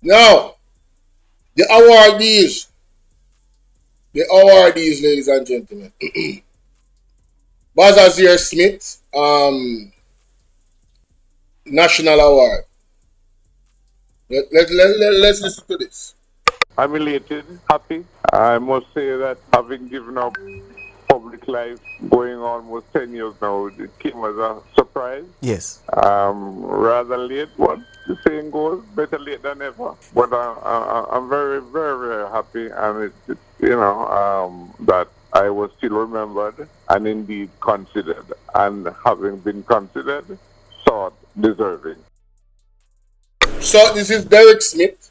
Now, the awardees, ladies and gentlemen. Baz Azir Smith, National Award. Let's listen to this. I'm elated, happy. I must say that having given up public life going almost 10 years now, it came as a surprise. Yes. Rather late, but the saying goes, better late than never. But I'm very, very, very happy, and that I was still remembered and indeed considered, and having been considered, thought deserving. So this is Derek Smith,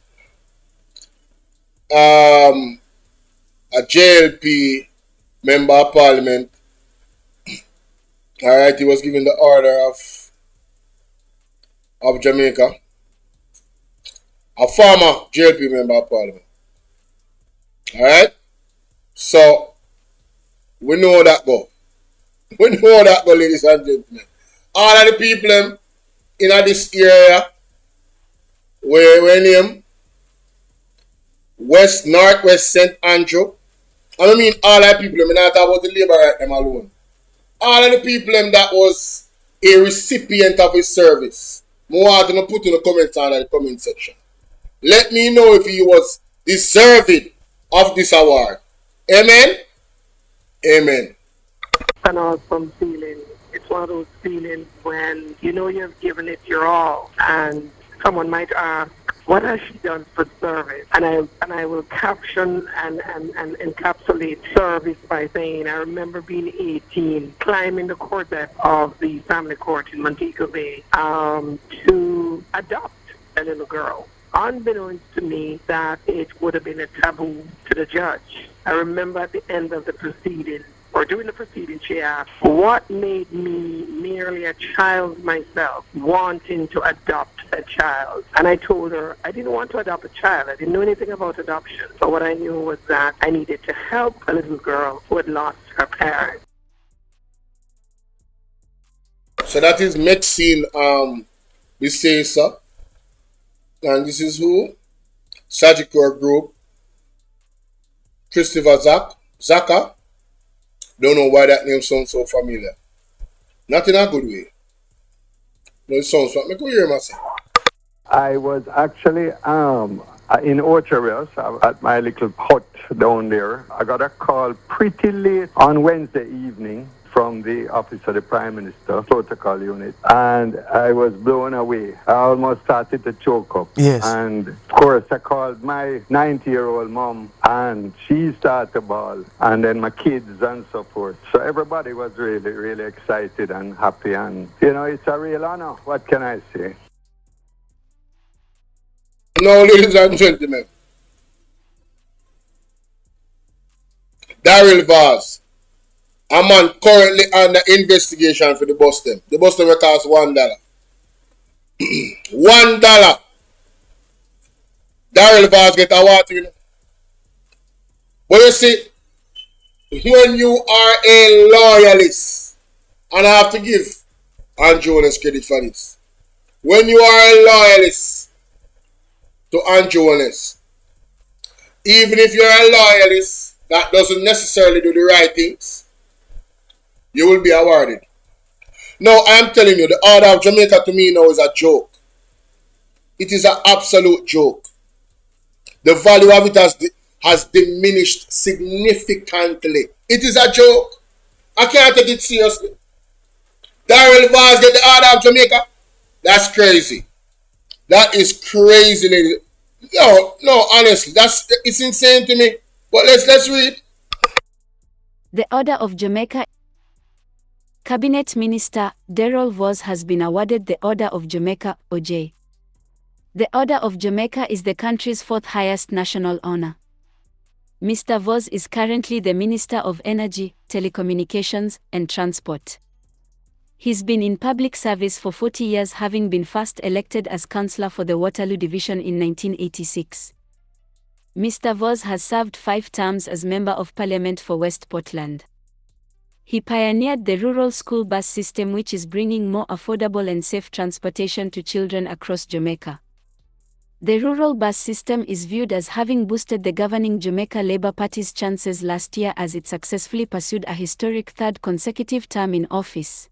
um, a JLP member of parliament. All right, he was given the order of Jamaica, a former JLP member of parliament. All right, so we know that go. We know that go, ladies and gentlemen. All of the people in this area, where name West Northwest St. Andrew. I don't mean all of the people, I mean not talk about the labor right them alone. All of the people that was a recipient of his service. I want to put in the comments on the comment section. Let me know if he was deserving of this award. Amen? Amen. An awesome feeling. It's one of those feelings when you know you've given it your all, and someone might ask, "What has she done for service?" And I will caption and encapsulate service by saying, "I remember being 18, climbing the court deck of the family court in Montego Bay to adopt a little girl. Unbeknownst to me that it would have been a taboo to the judge. I remember at the end of the proceeding, or during the proceeding, she asked, what made me, merely a child myself, wanting to adopt a child? And I told her I didn't want to adopt a child. I didn't know anything about adoption. So what I knew was that I needed to help a little girl who had lost her parents." So that is Maxine Bisesa. And this is who? Sagicor Group. Christopher Zaka. Don't know why that name sounds so familiar. Not in a good way. No, it sounds like me hear myself. I was actually in Orchard at my little hut down there. I got a call pretty late on Wednesday evening from the office of the Prime Minister, protocol unit, and I was blown away. I almost started to choke up. Yes. And of course, I called my 90-year-old mom, and she started to bawl, and then my kids and so forth. So everybody was really, really excited and happy, and it's a real honor. What can I say? Now, ladies and gentlemen, Daryl Vaz, a man currently under investigation for the bus them. The bus them will cost $1. $1. Daryl Vaz get a water, you know. But you see, when you are a loyalist, and I have to give Andrew Jones credit for this. When you are a loyalist to Andrew Jones, even if you're a loyalist that doesn't necessarily do the right things, you will be awarded. No, I am telling you, the order of Jamaica to me now is a joke. It is an absolute joke. The value of it has diminished significantly. It is a joke. I can't take it seriously. Daryl Vaz get the order of Jamaica. That's crazy. That is crazy, ladies. No, honestly, it's insane to me. But let's read. The Order of Jamaica. Cabinet Minister Daryl Vaz has been awarded the Order of Jamaica, OJ. The Order of Jamaica is the country's fourth highest national honor. Mr. Vaz is currently the Minister of Energy, Telecommunications, and Transport. He's been in public service for 40 years, having been first elected as councillor for the Waterloo Division in 1986. Mr. Vaz has served 5 terms as Member of Parliament for West Portland. He pioneered the rural school bus system, which is bringing more affordable and safe transportation to children across Jamaica. The rural bus system is viewed as having boosted the governing Jamaica Labour Party's chances last year as it successfully pursued a historic third consecutive term in office.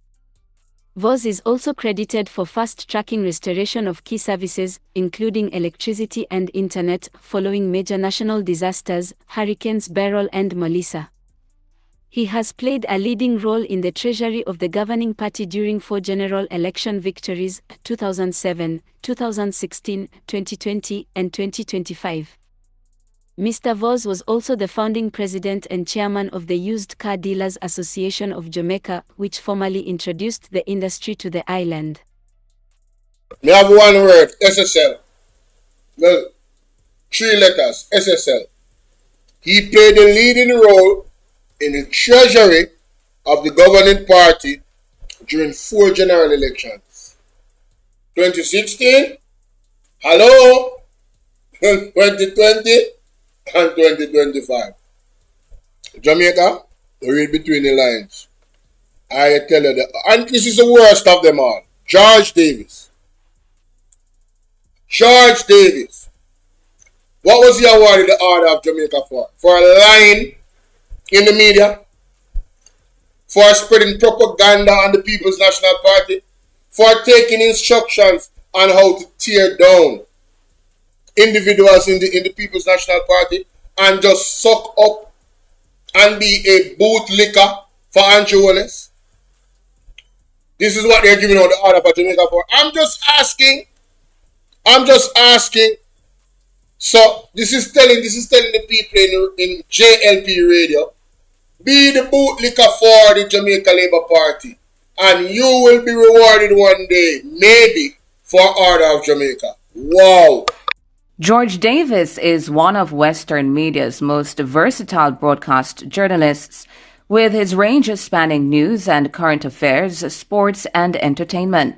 Vaz is also credited for fast-tracking restoration of key services, including electricity and internet, following major national disasters, Hurricanes Beryl and Melissa. He has played a leading role in the treasury of the governing party during 4 general election victories, 2007, 2016, 2020, and 2025. Mr. Vaz was also the founding president and chairman of the Used Car Dealers Association of Jamaica, which formally introduced the industry to the island. We have one word, SSL. Well, 3 letters, SSL. He played a leading role in the treasury of the governing party during 4 general elections. 2016, hello, 2020, and 2025. Jamaica, read between the lines. I tell you that, and this is the worst of them all. George Davis. George Davis. What was he awarded the Order of Jamaica for? For lying in the media? For spreading propaganda on the People's National Party? For taking instructions on how to tear down individuals in the People's National Party and just suck up and be a bootlicker for Andrew Wallace? This is what they're giving out the Order for Jamaica for. I'm just asking. So this is telling the people in JLP radio, be the bootlicker for the Jamaica Labour Party, and you will be rewarded one day, maybe, for Order of Jamaica. Wow. George Davis is one of Western media's most versatile broadcast journalists, with his range spanning news and current affairs, sports, and entertainment.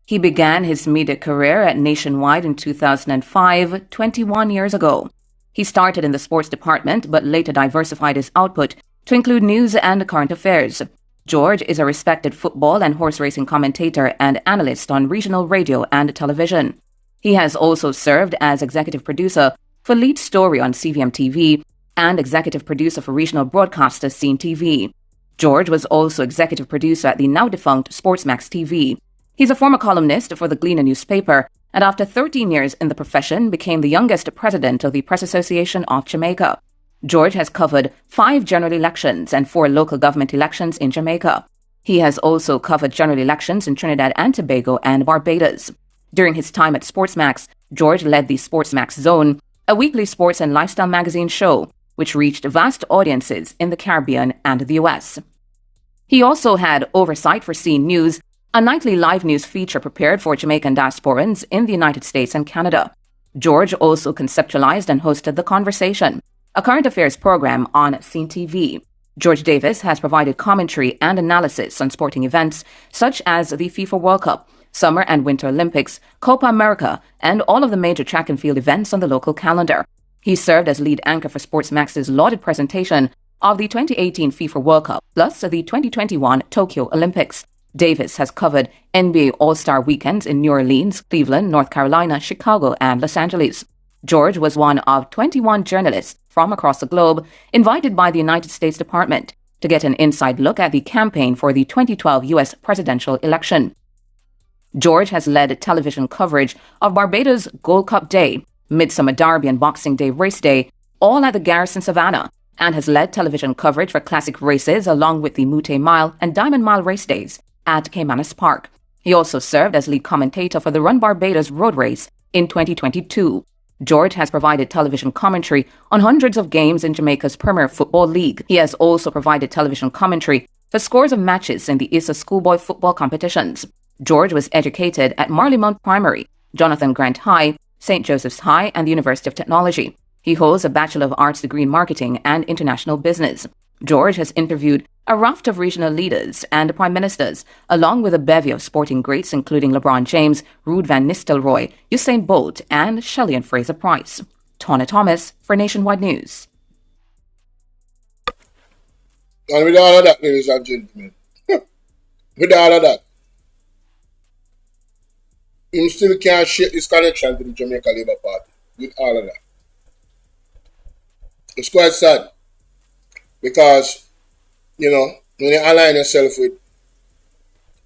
He began his media career at Nationwide in 2005, 21 years ago. He started in the sports department but later diversified his output to include news and current affairs. George is a respected football and horse racing commentator and analyst on regional radio and television. He has also served as executive producer for Lead Story on CVM TV and executive producer for regional broadcaster Scene TV. George was also executive producer at the now-defunct Sportsmax TV. He's a former columnist for the Gleaner newspaper, and after 13 years in the profession, became the youngest president of the Press Association of Jamaica. George has covered 5 general elections and 4 local government elections in Jamaica. He has also covered general elections in Trinidad and Tobago and Barbados. During his time at Sportsmax, George led the Sportsmax Zone, a weekly sports and lifestyle magazine show, which reached vast audiences in the Caribbean and the U.S. He also had oversight for Scene News, a nightly live news feature prepared for Jamaican diasporans in the United States and Canada. George also conceptualized and hosted The Conversation, a current affairs program on Scene TV. George Davis has provided commentary and analysis on sporting events such as the FIFA World Cup, Summer and Winter Olympics, Copa America, and all of the major track and field events on the local calendar. He served as lead anchor for Sportsmax's lauded presentation of the 2018 FIFA World Cup, plus the 2021 Tokyo Olympics. Davis has covered NBA All-Star weekends in New Orleans, Cleveland, North Carolina, Chicago, and Los Angeles. George was one of 21 journalists from across the globe invited by the United States Department to get an inside look at the campaign for the 2012 U.S. presidential election. George has led television coverage of Barbados Gold Cup Day, Midsummer Derby and Boxing Day Race Day, all at the Garrison Savannah, and has led television coverage for classic races along with the Mute Mile and Diamond Mile race days at Caymanas Park. He also served as lead commentator for the Run Barbados Road Race in 2022. George has provided television commentary on hundreds of games in Jamaica's Premier Football League. He has also provided television commentary for scores of matches in the ISA schoolboy football competitions. George was educated at Marley Primary, Jonathan Grant High, St. Joseph's High, and the University of Technology. He holds a Bachelor of Arts degree in Marketing and International Business. George has interviewed a raft of regional leaders and prime ministers, along with a bevy of sporting greats including LeBron James, Ruud van Nistelrooy, Usain Bolt, and Shelley and Fraser Price. Tawna Thomas for Nationwide News. And with all of that, ladies and gentlemen, with all of that, him still can't shake his connection to the Jamaica Labour Party with all of that. It's quite sad because, you know, when you align yourself with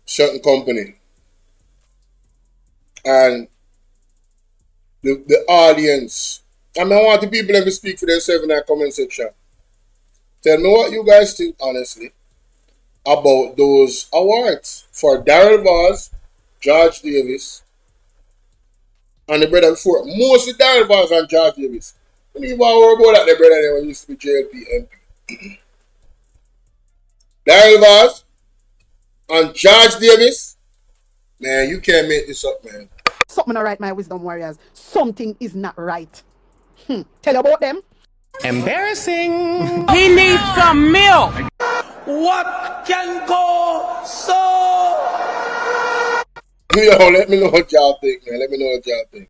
certain company and the audience, I mean, I want the people to speak for themselves in that comment section. Tell me what you guys think, honestly, about those awards for Daryl Vaz, George Davis, and the brother before. Mostly Daryl Vaz and George Davis. I don't even worry about that, the brother there used to be JLP MP. Daryl Vaz and George Davis, man, you can't make this up, man. Something not right, my wisdom warriors. Something is not right. Tell you about them. Embarrassing. He needs some milk. What can go so? Yo, let me know what y'all think, man. Let me know what y'all think.